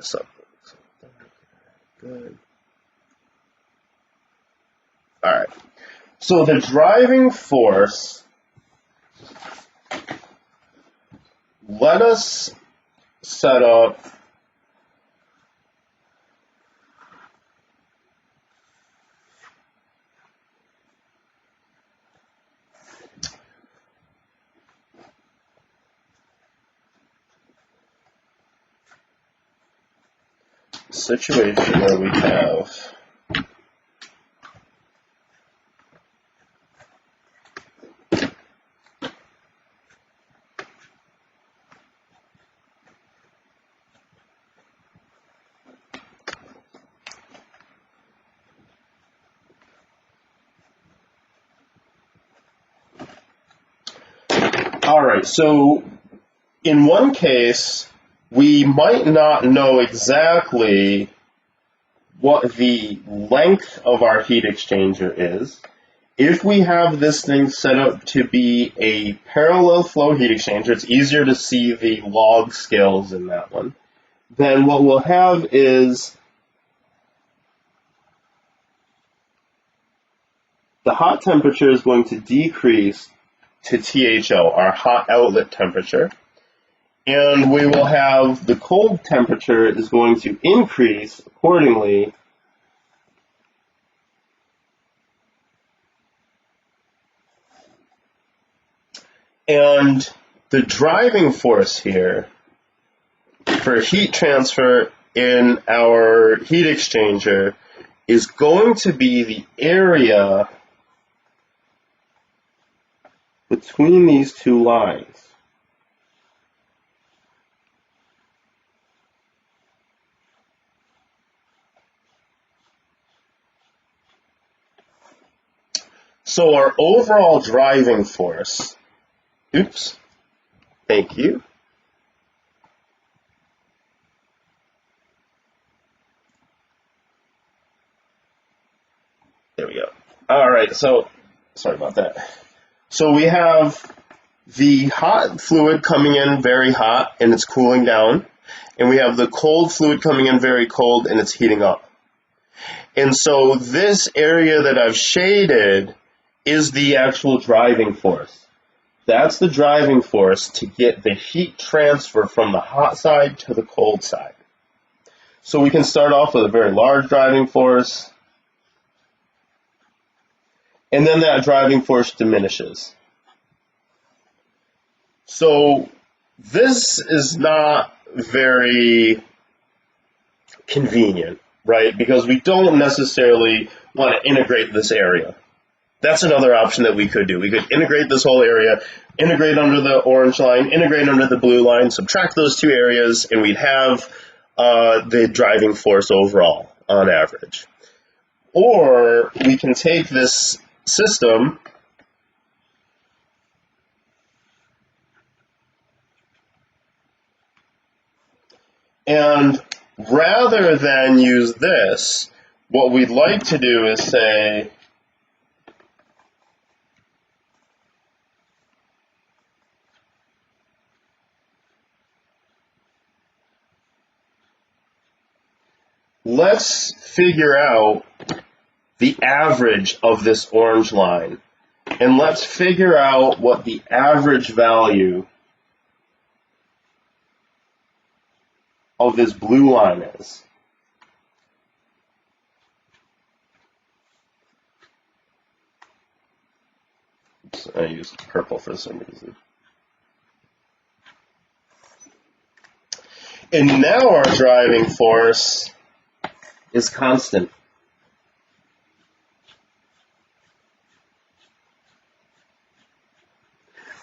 this up. Good. All right. So the driving force, let us set up a situation where we have all right, so in one case, we might not know exactly what the length of our heat exchanger is. If we have this thing set up to be a parallel flow heat exchanger, it's easier to see the log scales in that one. Then what we'll have is the hot temperature is going to decrease to THO, our hot outlet temperature. And we will have the cold temperature is going to increase accordingly and the driving force here for heat transfer in our heat exchanger is going to be the area between these two lines. So our overall driving force, oops, thank you. There we go. All right, so sorry about that. So we have the hot fluid coming in very hot and it's cooling down, and we have the cold fluid coming in very cold and it's heating up. And so this area that I've shaded is the actual driving force. That's the driving force to get the heat transfer from the hot side to the cold side. So we can start off with a very large driving force, and then that driving force diminishes. So this is not very convenient, right? Because we don't necessarily want to integrate this area. That's another option that we could do. We could integrate this whole area, integrate under the orange line, integrate under the blue line, subtract those two areas, and we'd have the driving force overall on average. Or we can take this system and rather than use this, what we'd like to do is say, let's figure out the average of this orange line, and let's figure out what the average value of this blue line is. Oops, I used purple for some reason. And now our driving force is constant.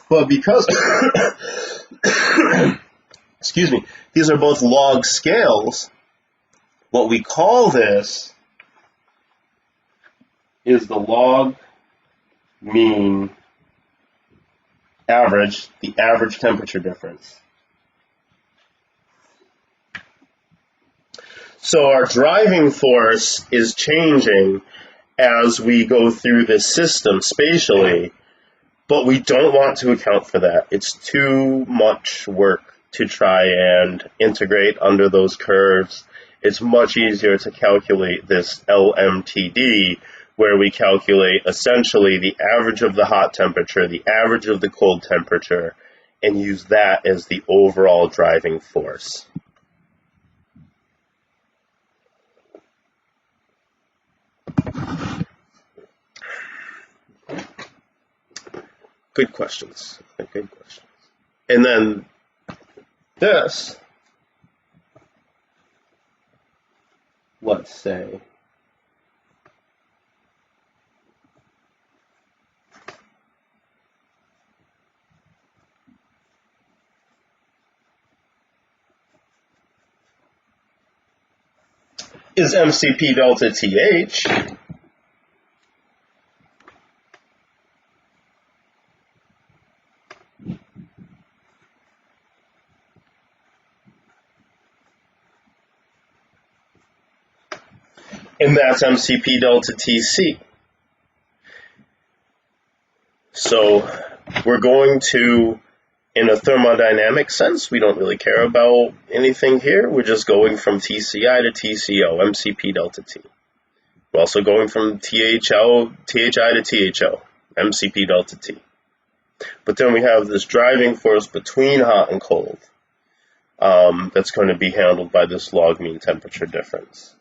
But because, excuse me, these are both log scales, what we call this is the log mean average, the average temperature difference. So our driving force is changing as we go through this system spatially, but we don't want to account for that. It's too much work to try and integrate under those curves, it's much easier to calculate this LMTD, where we calculate essentially the average of the hot temperature, the average of the cold temperature, and use that as the overall driving force. Good questions. Good questions. And then this, let's say, is MCP delta TH. And that's MCP delta TC. So we're going to, in a thermodynamic sense, we don't really care about anything here. We're just going from TCI to TCO, MCP delta T. We're also going from THI to THO, MCP delta T. But then we have this driving force between hot and cold that's going to be handled by this log mean temperature difference.